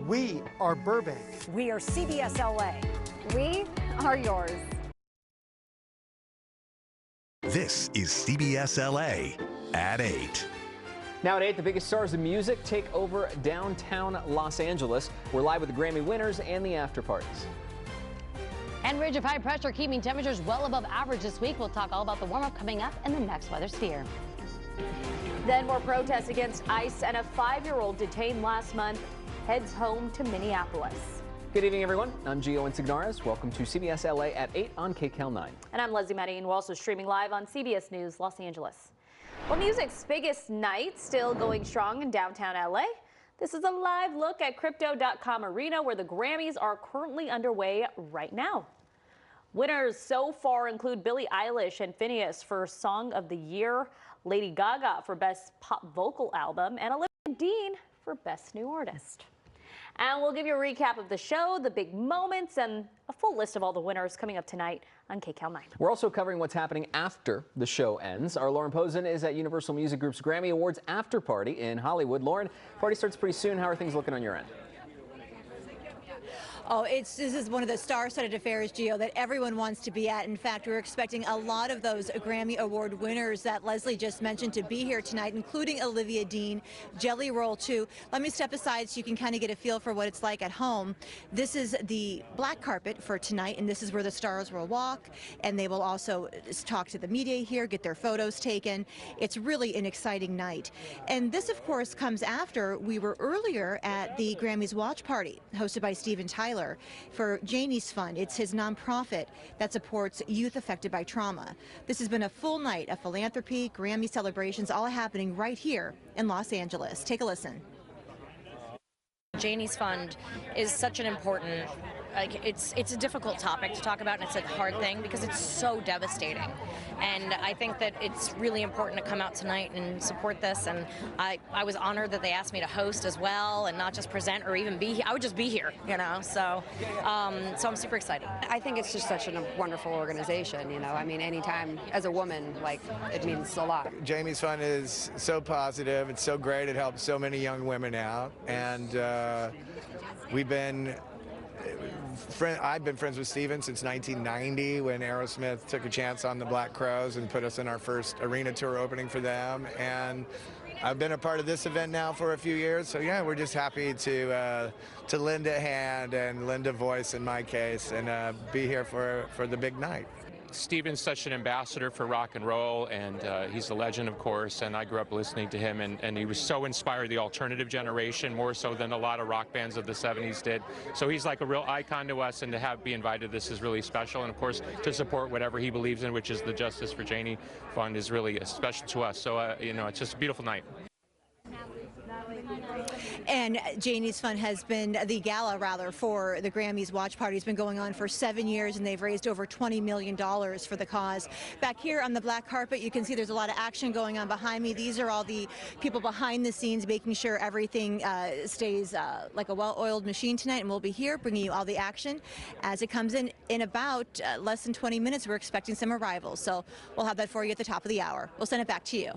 We are Burbank. We are CBS LA. We are yours. This is CBS LA at 8. Now at 8, the biggest stars of music take over downtown Los Angeles. We're live with the Grammy winners and the after parties. And ridge of high pressure keeping temperatures well above average this week. We'll talk all about the warm-up coming up in the next weather sphere. Then more protests against ICE, and a 5-year-old detained last month heads home to Minneapolis. Good evening, everyone. I'm Gio Insignares. Welcome to CBS LA at 8 on KCAL 9. And I'm Leslie Medellin. We're also streaming live on CBS News Los Angeles. Well, music's biggest night still going strong in downtown LA. This is a live look at Crypto.com Arena, where the Grammys are currently underway right now. Winners so far include Billie Eilish and Phineas for Song of the Year, Lady Gaga for Best Pop Vocal Album, and Olivia Dean for Best New Artist. And we'll give you a recap of the show, the big moments, and a full list of all the winners coming up tonight on KCAL 9. We're also covering what's happening after the show ends. Our Lauren Posen is at Universal Music Group's Grammy Awards after party in Hollywood. Lauren, party starts pretty soon. How are things looking on your end? Oh, this is one of the star-studded affairs, Gio, that everyone wants to be at. In fact, we're expecting a lot of those Grammy Award winners that Leslie just mentioned to be here tonight, including Olivia Dean, Jelly Roll, too. Let me step aside so you can kind of get a feel for what it's like at home. This is the black carpet for tonight, and this is where the stars will walk, and they will also talk to the media here, get their photos taken. It's really an exciting night. And this, of course, comes after we were earlier at the Grammys watch party, hosted by Steven Tyler, for Janie's Fund. It's his nonprofit that supports youth affected by trauma. This has been a full night of philanthropy, Grammy celebrations, all happening right here in Los Angeles. Take a listen. Janie's Fund is such an important, it's a difficult topic to talk about, and it's a hard thing because it's so devastating. And I think that it's really important to come out tonight and support this. And I was honored that they asked me to host as well, and not just present or even be here. I would just be here, you know. So I'm super excited. I think it's just such a wonderful organization, you know. I mean, anytime as a woman, like, it means a lot. Janie's Fund is so positive. It's so great. It helps so many young women out. And I've been friends with Steven since 1990, when Aerosmith took a chance on the Black Crowes and put us in our first arena tour opening for them. And I've been a part of this event now for a few years. So yeah, we're just happy to lend a hand and lend a voice in my case, and be here for the big night. Steven's such an ambassador for rock and roll, and he's a legend, of course, and I grew up listening to him, and he was so inspired the alternative generation, more so than a lot of rock bands of the 70s did. So he's like a real icon to us, and to be invited to this is really special. And of course, to support whatever he believes in, which is the Justice for Janie Fund, is really special to us. So, you know, it's just a beautiful night. And Janie's Fund has been the gala, rather, for the Grammys watch party. It's been going on for 7 years, and they've raised over $20 million for the cause. Back here on the black carpet, you can see there's a lot of action going on behind me. These are all the people behind the scenes making sure everything stays like a well-oiled machine tonight, and we'll be here bringing you all the action as it comes in. In about less than 20 minutes, we're expecting some arrivals, so we'll have that for you at the top of the hour. We'll send it back to you.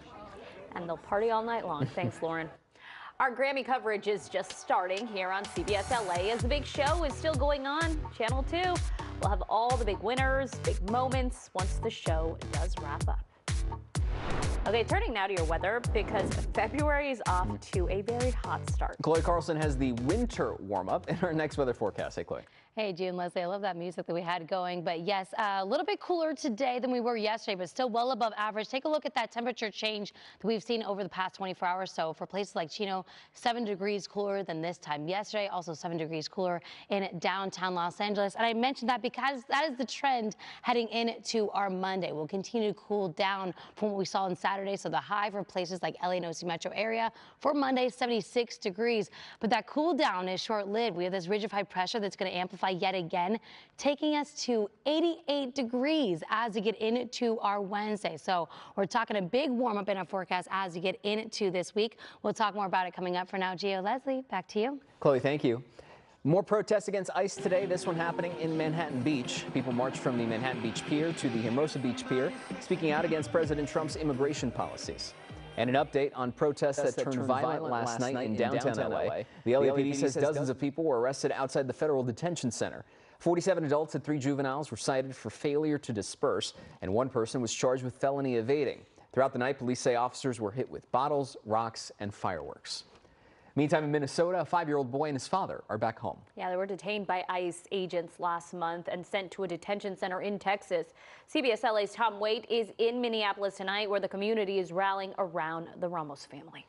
And they'll party all night long. Thanks, Lauren. Our Grammy coverage is just starting here on CBS LA as the big show is still going on. Channel 2 will have all the big winners, big moments once the show does wrap up. Okay, turning now to your weather, because February is off to a very hot start. Chloe Carlson has the winter warm-up in our next weather forecast. Hey, Chloe. Hey, June, Leslie, I love that music that we had going. But yes, a little bit cooler today than we were yesterday, but still well above average. Take a look at that temperature change that we've seen over the past 24 hours. So for places like Chino, 7 degrees cooler than this time yesterday, also 7 degrees cooler in downtown Los Angeles. And I mentioned that because that is the trend heading into our Monday. We'll continue to cool down from what we saw on Saturday. So the high for places like LA and OC metro area for Monday, 76 degrees. But that cool down is short-lived. We have this ridge of high pressure that's going to amplify yet again, taking us to 88 degrees as we get into our Wednesday. So we're talking a big warm up in our forecast as we get into this week. We'll talk more about it coming up. For now, Gio, Leslie, back to you. Chloe, thank you. More protests against ICE today, this one happening in Manhattan Beach. People marched from the Manhattan Beach Pier to the Hermosa Beach Pier, speaking out against President Trump's immigration policies. And an update on protests that turned violent last night in downtown LA. The LAPD says dozens of people were arrested outside the federal detention center. 47 adults and 3 juveniles were cited for failure to disperse, and 1 person was charged with felony evading. Throughout the night, police say officers were hit with bottles, rocks, and fireworks. Meantime, in Minnesota, a 5-year-old boy and his father are back home. Yeah, they were detained by ICE agents last month and sent to a detention center in Texas. CBS LA's Tom Waite is in Minneapolis tonight, where the community is rallying around the Ramos family.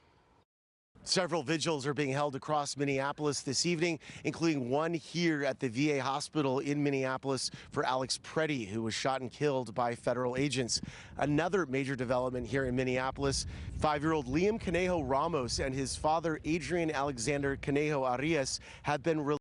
Several vigils are being held across Minneapolis this evening, including one here at the VA hospital in Minneapolis for Alex Preddy, who was shot and killed by federal agents. Another major development here in Minneapolis, 5-year-old Liam Conejo Ramos and his father, Adrian Alexander Conejo Arias, have been released.